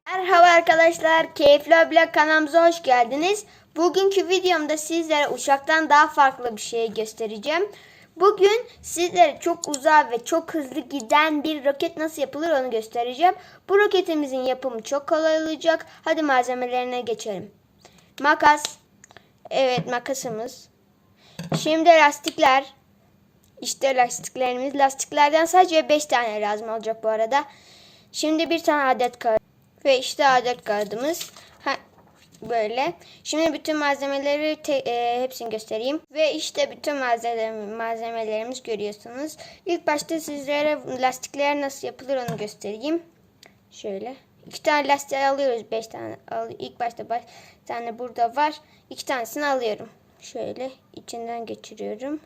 Merhaba arkadaşlar, Keyifli Abla kanalımıza hoş geldiniz. Bugünkü videomda sizlere uçaktan daha farklı bir şey göstereceğim. Bugün sizlere çok uzağa ve çok hızlı giden bir roket nasıl yapılır onu göstereceğim. Bu roketimizin yapımı çok kolay olacak. Hadi malzemelerine geçelim. Makas. Evet, makasımız. Şimdi lastikler. İşte lastiklerimiz. Lastiklerden sadece 5 tane lazım olacak bu arada. Şimdi bir tane adet kağıt. Ve işte adet kağıdımız. Böyle. Şimdi bütün malzemeleri hepsini göstereyim. Ve işte bütün malzemelerimiz görüyorsunuz. İlk başta sizlere lastikler nasıl yapılır onu göstereyim. Şöyle. 2 tane lastik alıyoruz. 5 tane. İlk başta 5 tane burada var. 2 tanesini alıyorum. Şöyle içinden geçiriyorum.